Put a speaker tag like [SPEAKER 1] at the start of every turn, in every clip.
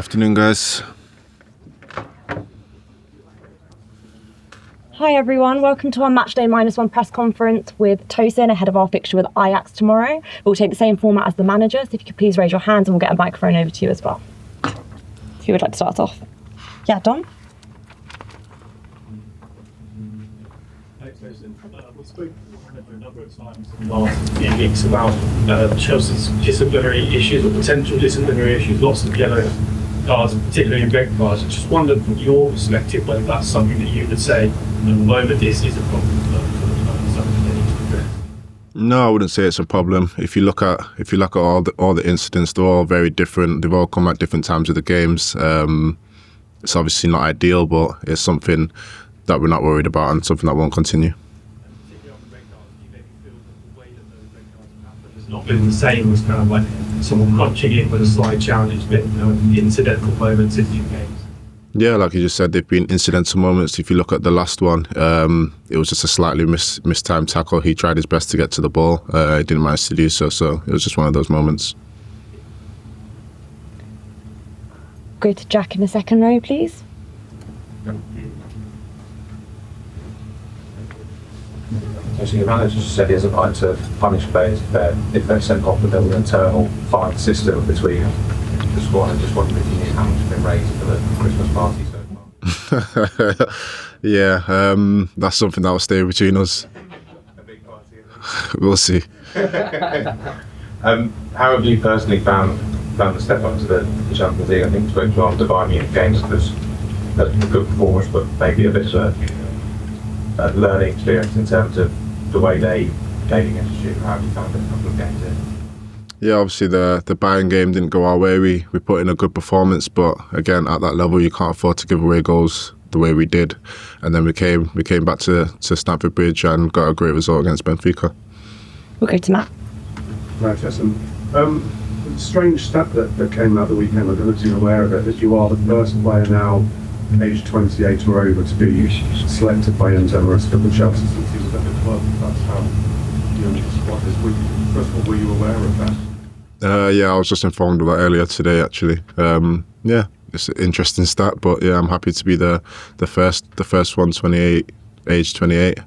[SPEAKER 1] Afternoon, guys.
[SPEAKER 2] Hi everyone, welcome to our Matchday -1 press conference with Tosin ahead of our fixture with Ajax tomorrow. We'll take the same format as the manager, so if you could please raise your hands and we'll get a microphone over to you as well. Who would like to start off? Yeah, Dom?
[SPEAKER 3] Thanks, Tosin. We've spoken a number of times in the last few weeks about Chelsea's disciplinary issues or potential disciplinary issues, lots of yellow cards, particularly red cards. I just wondered from your perspective whether that's something that you would say at the moment is a problem for the club, something that needs to be addressed.
[SPEAKER 1] No, I wouldn't say it's a problem. If you look at all the incidents, they're all very different. They've all come at different times of the games. It's obviously not ideal, but it's something that we're not worried about and something that won't continue.
[SPEAKER 3] It's not been the same as kind of like someone punching in with a slight challenge. It's been incidental moments in few games.
[SPEAKER 1] Yeah, like you just said, they've been incidental moments. If you look at the last one, it was just a slightly mistimed tackle. He tried his best to get to the ball. He didn't manage to do so, so it was just one of those moments.
[SPEAKER 2] Go to Jack in the second row, please.
[SPEAKER 4] So your manager said he has a right to punish players if they're sent off with an internal fine system between the squad. I just wondered if you knew how much has been raised for the Christmas party so far.
[SPEAKER 1] Yeah, that's something that will stay between us.
[SPEAKER 4] A big party.
[SPEAKER 1] We'll see.
[SPEAKER 4] How have you personally found the step up to the Champions League? I think we spoke to after Bayern Munich games because a good performance, but maybe a bit of a learning experience in terms of the way they played against you. How have you found it a couple of games in?
[SPEAKER 1] Yeah, obviously the Bayern game didn't go our way. We put in a good performance, but again, at that level, you can't afford to give away goals the way we did. And then we came back to Stamford Bridge and got a great result against Benfica.
[SPEAKER 2] We'll go to Matt.
[SPEAKER 5] Right, Tosin. Strange stat that came out the weekend, I don't know if you're aware of it, that you are the first player now aged 28 or over to be selected by Emirates for the Chelsea since he was at the club. That's how young the squad is. First of all, were you aware of that?
[SPEAKER 1] Yeah, I was just informed of that earlier today, actually. Yeah, it's an interesting stat, but yeah, I'm happy to be the first one, 28, age 28.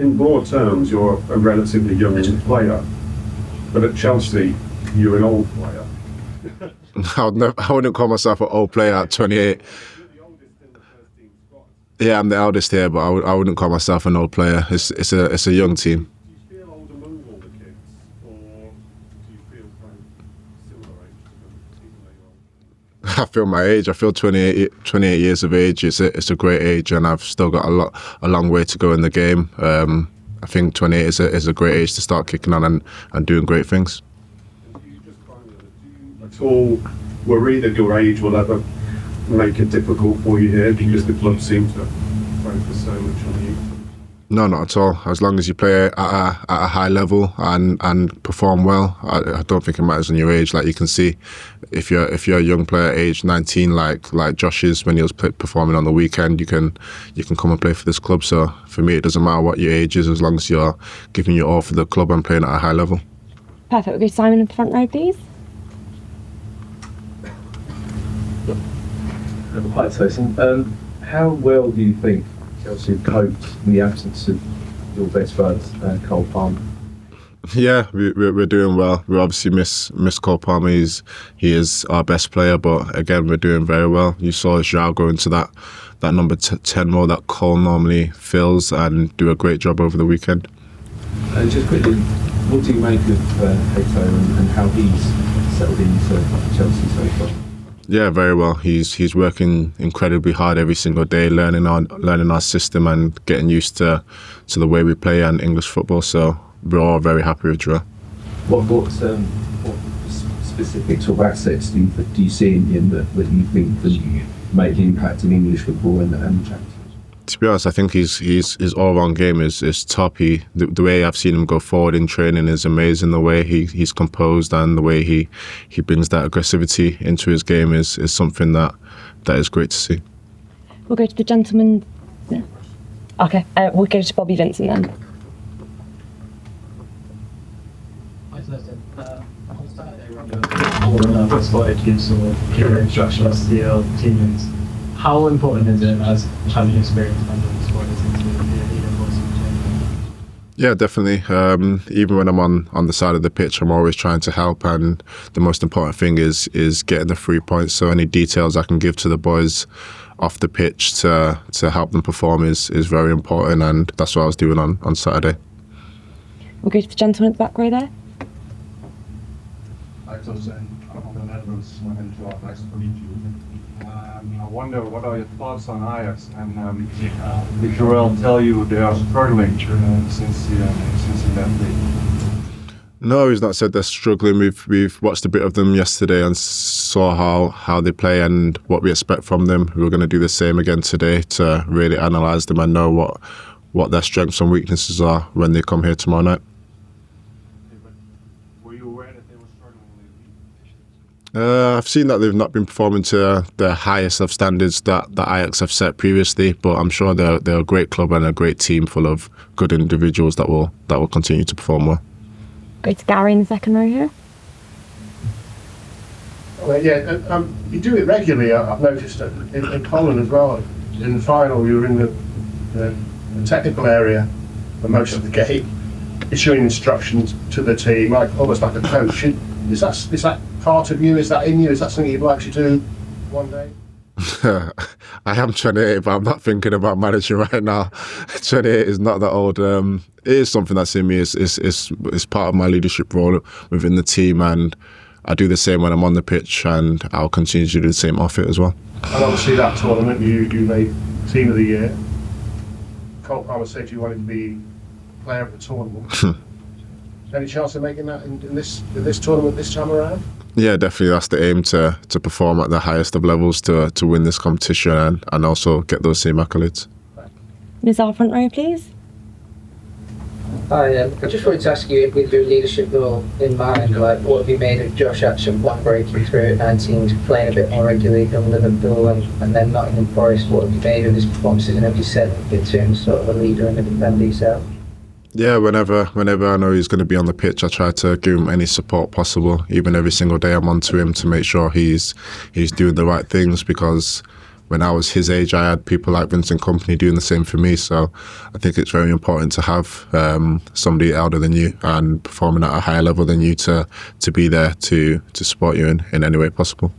[SPEAKER 5] In broad terms, you're a relatively young player, but at Chelsea, you're an old player.
[SPEAKER 1] I wouldn't call myself an old player at 28.
[SPEAKER 5] You're the oldest in the first team squad.
[SPEAKER 1] Yeah, I'm the eldest here, but I wouldn't call myself an old player. It's a young team.
[SPEAKER 5] Do you feel old among all the kids, or do you feel kind of similar age to them, even though you're old?
[SPEAKER 1] I feel my age. I feel 28 years of age. It's a great age, and I've still got a long way to go in the game. I think 28 is a great age to start kicking on and doing great things.
[SPEAKER 5] At all worry that your age will ever make it difficult for you here because the club seems to focus so much on you?
[SPEAKER 1] No, not at all. As long as you play at a high level and perform well, I don't think it matters on your age. Like you can see, if you're a young player aged 19, like Josh is when he was performing on the weekend, you can come and play for this club. So for me, it doesn't matter what your age is, as long as you're giving your all for the club and playing at a high level.
[SPEAKER 2] Perfect. We'll go to Simon in the front row, please.
[SPEAKER 6] Hi, Tosin. How well do you think Chelsea have coped in the absence of your best friend, Cole Palmer?
[SPEAKER 1] Yeah, we're doing well. We obviously miss Cole Palmer. He is our best player, but again, we're doing very well. You saw João go into that number 10 role that Cole normally fills and do a great job over the weekend.
[SPEAKER 6] Just quickly, what do you make of Hato and how he's settled into Chelsea so far?
[SPEAKER 1] Yeah, very well. He's working incredibly hard every single day, learning our system and getting used to the way we play and English football. So we're all very happy with João.
[SPEAKER 6] What specific sort of assets do you see in him that you think can make an impact in English football and the Champions League?
[SPEAKER 1] To be honest, I think his all-round game is top. The way I've seen him go forward in training is amazing. The way he's composed and the way he brings that aggressivity into his game is something that is great to see.
[SPEAKER 2] We'll go to the gentleman. Yeah. Okay, we'll go to Bobby Vincent then.
[SPEAKER 7] Hi, Tosin. On Saturday, cross etiquette or clear instructions to your teammates. How important is it as having experience under the squad is to be a leader voice in the change?
[SPEAKER 1] Yeah, definitely. Even when I'm on the side of the pitch, I'm always trying to help, and the most important thing is getting the 3 points. So any details I can give to the boys off the pitch to help them perform is very important, and that's what I was doing on Saturday.
[SPEAKER 2] We'll go to the gentleman at the back row there.
[SPEAKER 8] Hi, Tosin. Adarabioyo, my name is Joel. Nice to meet you. I wonder, what are your thoughts on Ajax? And did Joel tell you they are struggling since he left league?
[SPEAKER 1] No, he's not said they're struggling. We've watched a bit of them yesterday and saw how they play and what we expect from them. We're going to do the same again today to really analyse them and know what their strengths and weaknesses are when they come here tomorrow night.
[SPEAKER 8] Were you aware that they were struggling lately?
[SPEAKER 1] I've seen that they've not been performing to the highest of standards that Ajax have set previously, but I'm sure they're a great club and a great team full of good individuals that will continue to perform well.
[SPEAKER 2] Go to Gary in the second row here.
[SPEAKER 5] Well, yeah, you do it regularly. I've noticed it in Holland as well. In the final, you were in the technical area for most of the game, issuing instructions to the team, almost like a coach. Is that part of you? Is that in you? Is that something you'd like to do one day?
[SPEAKER 1] I am 28, but I'm not thinking about managing right now. 28 is not that old. It is something that's in me. It's part of my leadership role within the team, and I do the same when I'm on the pitch, and I'll continue to do the same off it as well.
[SPEAKER 5] And obviously that tournament, you made Team of the Year. Cole Palmer said you wanted to be player of the tournament. Any chance of making that in this tournament this time around?
[SPEAKER 1] Yeah, definitely. That's the aim, to perform at the highest of levels, to win this competition and also get those same accolades.
[SPEAKER 2] Ms. R, front row, please.
[SPEAKER 9] Hi, I just wanted to ask you, with your leadership role in mind, what have you made of Josh Acheampong breaking through at 19, playing a bit more regularly than Liverpool and then Nottingham Forest? What have you made of his performances, and have you said to him sort of a leader and a defender yourself? Yeah,
[SPEAKER 1] whenever I know he's going to be on the pitch, I try to give him any support possible. Even every single day I'm on to him to make sure he's doing the right things, because when I was his age, I had people like Vincent Kompany doing the same for me. So I think it's very important to have somebody older than you and performing at a higher level than you to be there to support you in any way possible.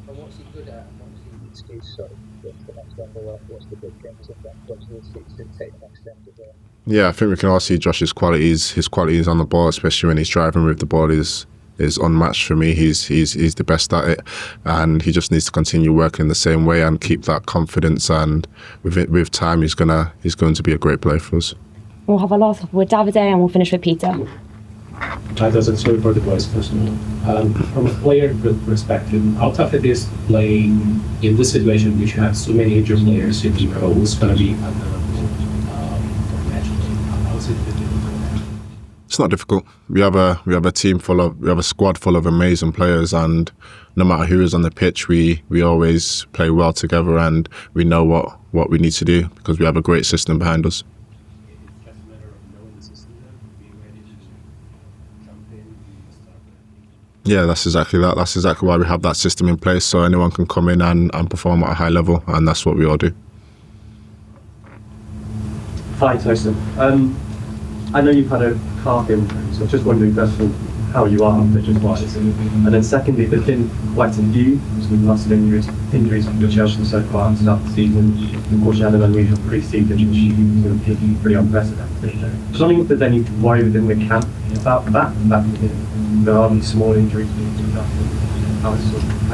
[SPEAKER 9] And what's he good at, and what's the excuse for the next level? What's the big things that to take the next step as well?
[SPEAKER 1] Yeah, I think we can all see Josh's qualities. His qualities on the ball, especially when he's driving with the ball, is unmatched for me. He's the best at it, and he just needs to continue working the same way and keep that confidence. And with time, he's going to be a great player for us.
[SPEAKER 2] We'll have our last couple with Davide and we'll finish with Peter.
[SPEAKER 3] That doesn't serve for the boys, first of all. From a player perspective, how tough it is playing in this situation, which you have so many injured players in the row, who's going to be at the level naturally? How's it difficult?
[SPEAKER 1] It's not difficult. We have a squad full of amazing players, and no matter who is on the pitch, we always play well together, and we know what we need to do because we have a great system behind us.
[SPEAKER 3] It's just a matter of knowing the system and being ready to jump in and start.
[SPEAKER 1] Yeah, that's exactly that. That's exactly why we have that system in place, so anyone can come in and perform at a high level, and that's what we all do.
[SPEAKER 6] Hi, Tosin. I know you've had a calf injury, so just wondering first of all how you are fitness-wise, and then secondly, there's been quite a few lots of injuries for Chelsea so far to start the season. Of course, you had an unusual pre-season, which is pretty unprecedented. Just wondering if there's any worry within the camp about that there are these small injuries being done, how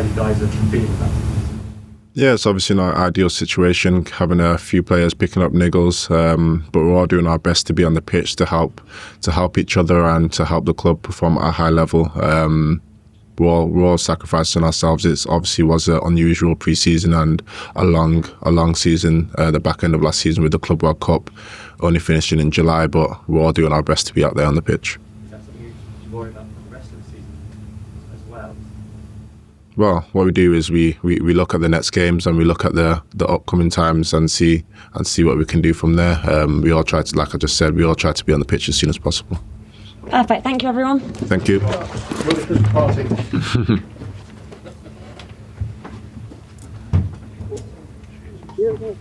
[SPEAKER 6] you guys are feeling about it.
[SPEAKER 1] Yeah, it's obviously not an ideal situation, having a few players picking up niggles, but we're all doing our best to be on the pitch to help each other and to help the club perform at a high level. We're all sacrificing ourselves. It obviously was an unusual pre-season and a long season. The back end of last season with the Club World Cup only finishing in July, but we're all doing our best to be out there on the pitch.
[SPEAKER 6] Is that something you worry about for the rest of the season as well?
[SPEAKER 1] Well, what we do is we look at the next games and we look at the upcoming times and see what we can do from there. We all try to, like I just said, we all try to be on the pitch as soon as possible.
[SPEAKER 2] Perfect. Thank you, everyone.
[SPEAKER 1] Thank you.
[SPEAKER 5] Well, it's just a party. Yeah.